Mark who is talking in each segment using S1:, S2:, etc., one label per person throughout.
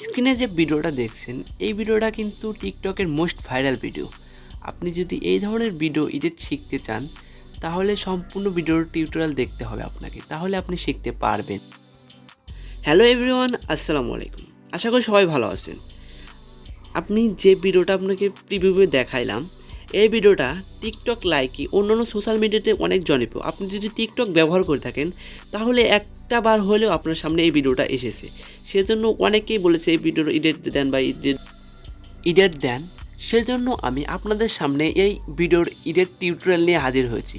S1: স্ক্রিনে যে ভিডিওটা দেখছেন এই ভিডিওটা কিন্তু টিকটকের মোস্ট ভাইরাল ভিডিও। আপনি যদি এই ধরনের ভিডিও এডিট শিখতে চান তাহলে সম্পূর্ণ ভিডিওর টিউটোরিয়াল দেখতে হবে আপনাকে, তাহলে আপনি শিখতে পারবেন। হ্যালো এভরিওয়ান, আসসালামু আলাইকুম। আশা করি সবাই ভালো আছেন। আপনি যে ভিডিওটা আপনাকে প্রিভিউয়ে দেখাইলাম এই ভিডিওটা টিকটক লাইকি অন্যান্য সোশ্যাল মিডিয়াতে অনেক জনপ্রিয়। আপনি যদি টিকটক ব্যবহার করে থাকেন তাহলে একটা বার হলেও আপনার সামনে এই ভিডিওটা এসেছে। সেজন্য অনেকেই বলেছে এই ভিডিওর এডিট দেন বা এডিট দেন। সেজন্য আমি আপনাদের সামনে এই ভিডিওর এডিট টিউটোরিয়াল নিয়ে হাজির হয়েছি।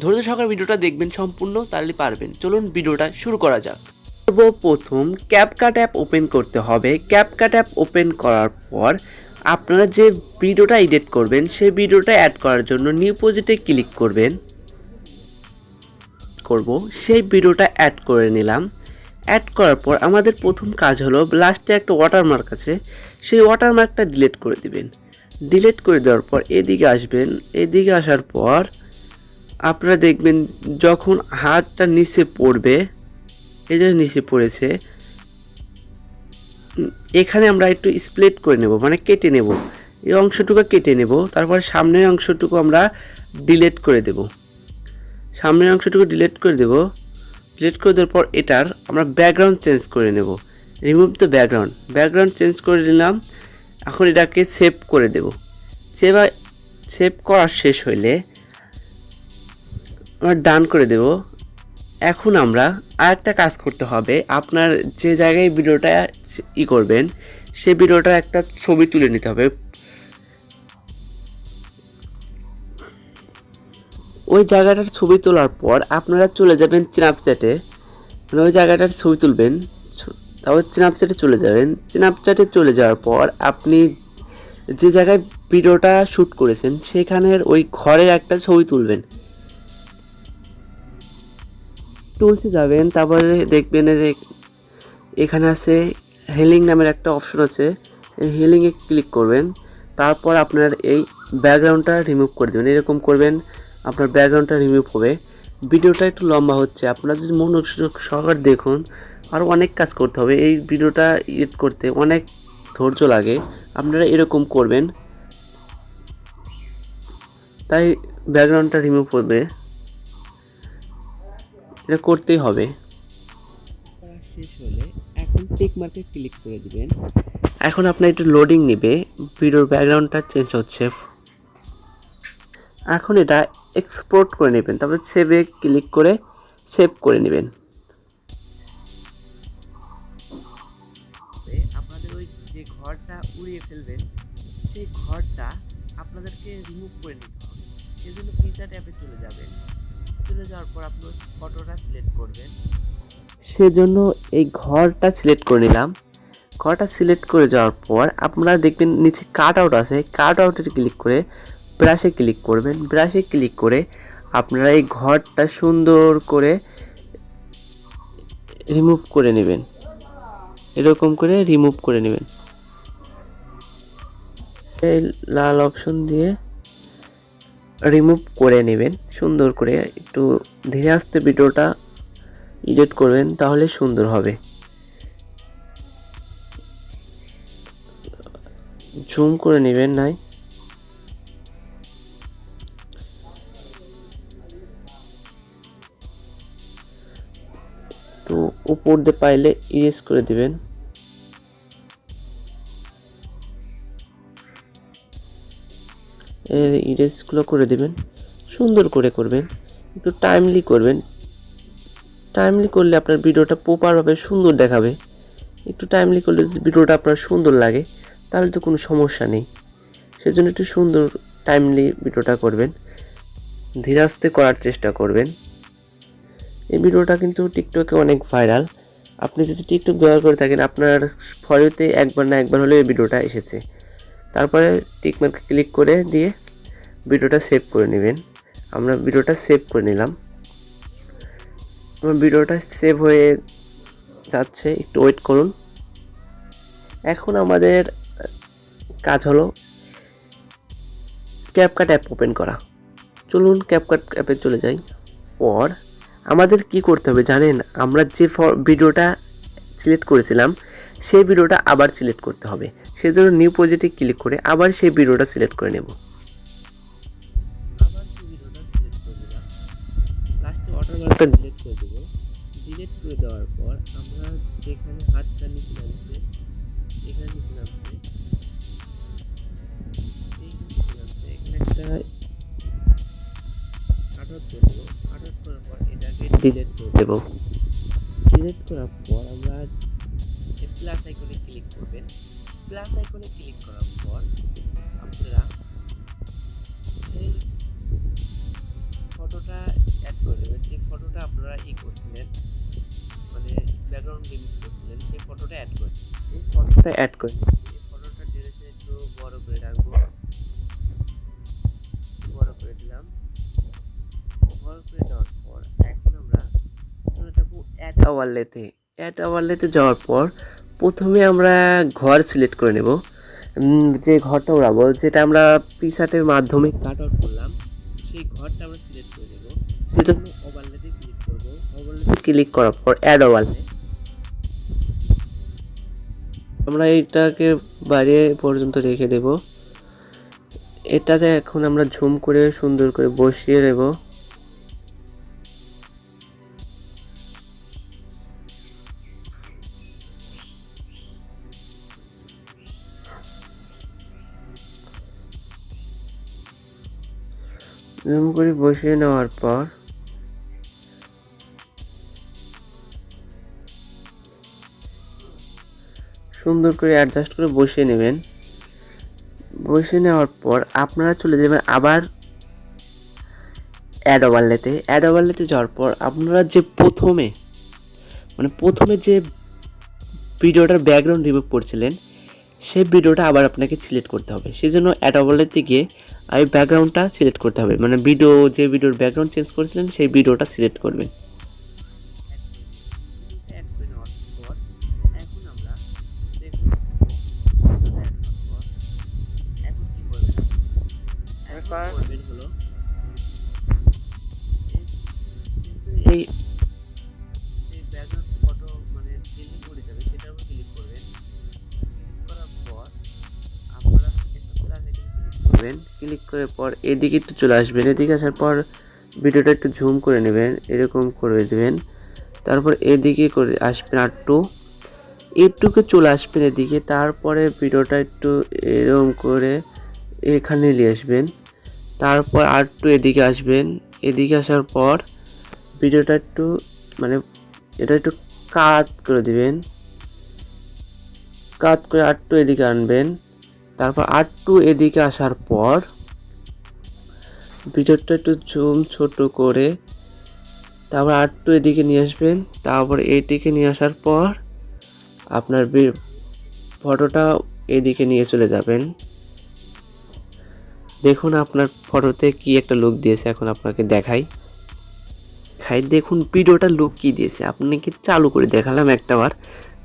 S1: ধৈর্য সহকারে ভিডিওটা দেখবেন সম্পূর্ণ, তাহলে পারবেন। চলুন ভিডিওটা শুরু করা যাক। সর্বপ্রথম ক্যাপকাট অ্যাপ ওপেন করতে হবে। ক্যাপকাট অ্যাপ ওপেন করার পর আপনারা যে ভিডিওটা এডিট করবেন সেই ভিডিওটা অ্যাড করার জন্য নিউ প্রজেক্টে ক্লিক করবেন। সেই ভিডিওটা অ্যাড করে নিলাম। অ্যাড করার পর আমাদের প্রথম কাজ হলো লাস্টে একটা ওয়াটারমার্ক আছে, সেই ওয়াটারমার্কটা ডিলিট করে দিবেন। ডিলিট করে দেওয়ার পর এদিকে আসবেন। এদিকে আসার পর আপনারা দেখবেন যখন হাতটা নিচে পড়বে, এই যে নিচে পড়েছে, এখানে আমরা একটু স্প্লিট করে নেব, মানে কেটে নেব। এই অংশটুকু কেটে নেব। তারপর সামনের অংশটুকু আমরা ডিলিট করে দেব। সামনের অংশটুকু ডিলিট করে দেব। ডিলিট করে দেওয়ার পর এটার আমরা ব্যাকগ্রাউন্ড চেঞ্জ করে নেব। রিমুভ দ্য ব্যাকগ্রাউন্ড চেঞ্জ করে নিলাম। এখন এটাকে সেভ করে দেব। সেভ করা শেষ হইলে আমরা ডান করে দেব। এখন আমরা আরেকটা কাজ করতে হবে। আপনার যে জায়গায় ভিডিওটা করবেন সেই ভিডিওটা একটা ছবি তুলে নিতে হবে। ওই জায়গাটার ছবি তোলার পর আপনারা চলে যাবেন স্ন্যাপচ্যাটে, মানে ওই জায়গাটার ছবি তুলবেন। তারপর স্ন্যাপচ্যাটে চলে যাবেন। স্ন্যাপচ্যাটে চলে যাওয়ার পর আপনি যে জায়গায় ভিডিওটা শ্যুট করেছেন সেখানের ওই ঘরের একটা ছবি তুলবেন। টুলসে যাবেন, তারপরে দেখবেন যে এখানে আছে হিলিং নামের একটা অপশন আছে, এই হিলিংয়ে ক্লিক করবেন। তারপর আপনার এই ব্যাকগ্রাউন্ডটা রিমুভ করে দেবেন। এরকম করবেন, আপনার ব্যাকগ্রাউন্ডটা রিমুভ হবে। ভিডিওটা একটু লম্বা হচ্ছে, আপনারা যদি মনোযোগ সহকারে দেখুন। আরও অনেক কাজ করতে হবে, এই ভিডিওটা এডিট করতে অনেক ধৈর্য লাগে। আপনারা এরকম করবেন, তাই ব্যাকগ্রাউন্ডটা রিমুভ করবে, এটা করতেই হবে। শেষ হলে এখন টিক মার্কে ক্লিক করে দিবেন। এখন আপনার একটু লোডিং নেবে, ভিডিওর ব্যাকগ্রাউন্ডটা চেঞ্জ হচ্ছে। এখন এটা এক্সপোর্ট করে নেবেন, তারপর সেভে ক্লিক করে সেভ করে নেবেন। আপনাদের ওই যে ঘরটা উড়িয়ে ফেলবেন সেই ঘরটা আপনাদেরকে রিমুভ করে নিতে হবে। সেজন্য পিকচার ট্যাবে চলে যাবেন। চলে যাওয়ার পর আপনার ফটোটা সিলেক্ট করবেন। সেজন্য এই ঘরটা সিলেক্ট করে নিলাম। ঘরটা সিলেক্ট করে যাওয়ার পর আপনারা দেখবেন নিচে কাট আউট আছে, কাট আউটে ক্লিক করে ব্রাশে ক্লিক করবেন। ব্রাশে ক্লিক করে আপনারা এই ঘরটা সুন্দর করে রিমুভ করে নেবেন। এরকম করে রিমুভ করে নেবেন। এই লাল অপশন দিয়ে রিমুভ করে নেবেন সুন্দর করে। একটু ধীরে আস্তে ভিডিওটা এডিট করবেন, তাহলে সুন্দর হবে। জুম করে নেবেন নাই। তো উপর দিয়ে পাইলে ইরেজ করে দিবেন। ইরেজগুলো করে দিবেন, সুন্দর করে করবেন। একটু টাইমলি করবেন। টাইমলি করলে আপনার ভিডিওটা প্রপারভাবে সুন্দর দেখাবে। একটু টাইমলি করলে যদি ভিডিওটা আপনার সুন্দর লাগে তাহলে তো কোনো সমস্যা নেই। সেজন্য একটু সুন্দর টাইমলি ভিডিওটা করবেন, ধীরে আস্তে করার চেষ্টা করবেন। এই ভিডিওটা কিন্তু টিকটকে অনেক ভাইরাল। আপনি যদি টিকটক ব্যবহার করে থাকেন আপনার ফলোতে একবার না একবার হলেও এই ভিডিওটা এসেছে। তারপরে টিক মার্ক ক্লিক করে দিয়ে ভিডিওটা সেভ করে নেবেন। আমরা ভিডিওটা সেভ করে নিলাম। আমার ভিডিওটা সেভ হয়ে যাচ্ছে, একটু ওয়েট করুন। এখন আমাদের কাজ হলো ক্যাপকাট অ্যাপ ওপেন করা। চলুন ক্যাপকাট অ্যাপে চলে যাই। পর আমাদের কি করতে হবে জানেন, আমরা যে ভিডিওটা সিলেক্ট করেছিলাম সেই ভিডিওটা আবার সিলেক্ট করতে হবে। সেজন্য নিউ প্রজেক্টে ক্লিক করে আবার সেই ভিডিওটা সিলেক্ট করে নেব। আবার সেই ভিডিওটা সিলেক্ট করে দিলাম, লাস্টে ওয়াটারমার্কটা ডিলিট করে দেব। ডিলিট করে দেওয়ার পর আমরা যেখানে হাতটা নিচে নামছে, এখানে নিচে নামছে, এখানে একটা কাটআউট করে দেবো। কাটআউট করার পর এটাকে ডিলিট করে দেবো। ডিলিট করার পর আমরা প্লাস আইকনে ক্লিক করবেন। প্লাস আইকনে ক্লিক করার পর আপনারা এই ফটোটা অ্যাড করে দেবেন। যে ফটোটা আপনারা করছিলেন, মানে ব্যাকগ্রাউন্ড রিমুভ করছিলেন, সেই ফটোটা অ্যাড করে এই ফটোটা অ্যাড করে এই ফটোটা ডিরেকশন একটু বড় করে রাখবো। বড় করে দিলাম। বড় করে দেওয়ার পর এখন আমরা চলে যাবো অ্যাড ওভারলেতে। অ্যাড ওভারলেতে যাওয়ার পর প্রথমে আমরা ঘর সিলেক্ট করে নেব। যে ঘরটা উড়াবো, যেটা আমরা পিসাটের মাধ্যমে কাট আউট করলাম, সেই ঘরটা আমরা সিলেক্ট করে দেবো। সেজন্য ওভারলেতে ক্লিক করব। ওভারলেতে ক্লিক করার পর অ্যাড ওভারলে আমরা এইটাকে বাড়িয়ে পর্যন্ত রেখে দেব। এটাতে এখন আমরা ঝুম করে সুন্দর করে বসিয়ে নেব। জুম করে বসিয়ে নেওয়ার পর সুন্দর করে অ্যাডজাস্ট করে বসিয়ে নেবেন। বসিয়ে নেওয়ার পর আপনারা চলে যাবেন আবার অ্যাড ওভারলেতে। অ্যাড ওভারলেতে যাওয়ার পর আপনারা যে প্রথমে যে ভিডিওটার ব্যাকগ্রাউন্ড রিমুভ করছিলেন, সেই ভিডিওটা আবার আপনাকে সিলেক্ট করতে হবে। সেই জন্য অ্যাড ওভারলেতে গিয়ে এই ব্যাকগ্রাউন্ডটা সিলেক্ট করতে হবে, মানে যে ভিডিওর ব্যাকগ্রাউন্ড চেঞ্জ করেছিলেন সেই ভিডিওটা সিলেক্ট করবেন। এই ব্যাকগ্রাউন্ড ফটো মানে ডিলিট করে যাবে, সেটার উপর ক্লিক করবেন। ক্লিক করার পর আপনারা একটা প্লাস আইকন ক্লিক করবেন। ক্লিক করার পর এদিকে একটু চলে আসবেন। এদিকে আসার পর ভিডিওটা একটু জুম করে নেবেন, এরকম করে দেবেন। তারপর এদিকে করে আসবেন একটুকে চলে আসবেন এদিকে। তারপরে ভিডিওটা একটু এরকম করে এখানে নিয়ে আসবেন। তারপর একটু এদিকে আসবেন। এদিকে আসার পর ভিডিওটা একটু এটা একটু কাট করে দিবেন। কাট করে একটু এদিকে আনবেন। তারপর একটু এদিকে আসার পর ভিডিওটা একটু জুম ছোট করে তারপর একটু এদিকে নিয়ে আসবেন। তারপর এদিকে নিয়ে আসার পর আপনার ফটোটা এদিকে নিয়ে চলে যাবেন। দেখুন আপনার ফটোতে কি একটা লুক দিয়েছে। এখন আপনাকে দেখাই। দেখুন ভিডিওটা লুক কি দিয়েছে। আপনাকে চালু করে দেখালাম একটাবার।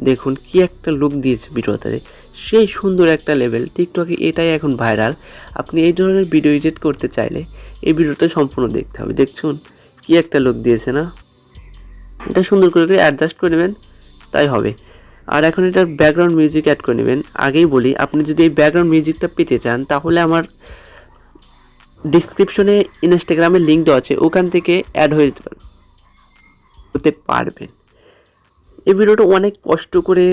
S1: দেখুন কি একটা লুক দিয়েছে ভিডিওটাতে, সেই সুন্দর একটা লেভেল। টিকটকে এটাই এখন ভাইরাল। আপনি এই ধরনের ভিডিও এডিট করতে চাইলে এই ভিডিওটা সম্পূর্ণ দেখতে হবে। দেখুন কি একটা লুক দিয়েছে না? এটা সুন্দর করে অ্যাডজাস্ট করে নেবেন, তাই হবে। আর এখন এটার ব্যাকগ্রাউন্ড মিউজিক অ্যাড করে নেবেন। আগেই বলি, আপনি যদি এই ব্যাকগ্রাউন্ড মিউজিকটা পেতে চান তাহলে আমার ডিসক্রিপশনে ইনস্টাগ্রামের লিঙ্ক দেওয়া আছে, ওখান থেকে অ্যাড হতে পারবেন। এই ভিডিওটা অনেক কষ্ট করে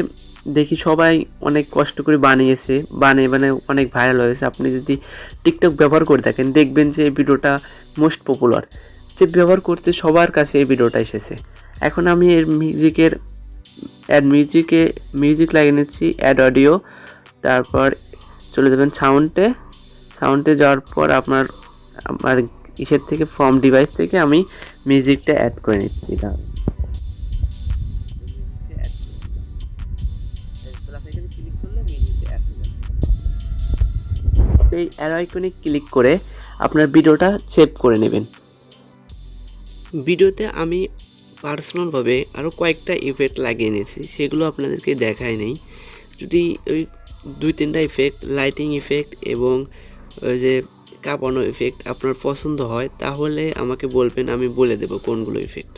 S1: দেখি, সবাই অনেক কষ্ট করে বানিয়েছে, বানিয়ে অনেক ভাইরাল হয়েছে। আপনি যদি টিকটক ব্যবহার করে থাকেন দেখবেন যে এই ভিডিওটা মোস্ট পপুলার। যে ব্যবহার করতে সবার কাছে এই ভিডিওটা এসেছে। এখন আমি এর মিউজিক লাগিয়ে নিচ্ছি, অ্যাড অডিও। তারপর চলে যাবেন সাউন্ডে যাওয়ার পর আমার ইসের থেকে ফর্ম ডিভাইস থেকে আমি মিউজিকটা অ্যাড করে নিচ্ছি। এই অ্যারো আইকনে ক্লিক করে আপনার ভিডিওটা সেভ করে নেবেন। ভিডিওতে আমি পার্সোনালভাবে আরও কয়েকটা ইফেক্ট লাগিয়ে নিয়েছি, সেগুলো আপনাদেরকে দেখাই নেই। যদি ওই 2-3টা ইফেক্ট, লাইটিং ইফেক্ট এবং ওই যে কাঁপানো ইফেক্ট আপনার পছন্দ হয় তাহলে আমাকে বলবেন, আমি বলে দেবো কোনগুলো ইফেক্ট।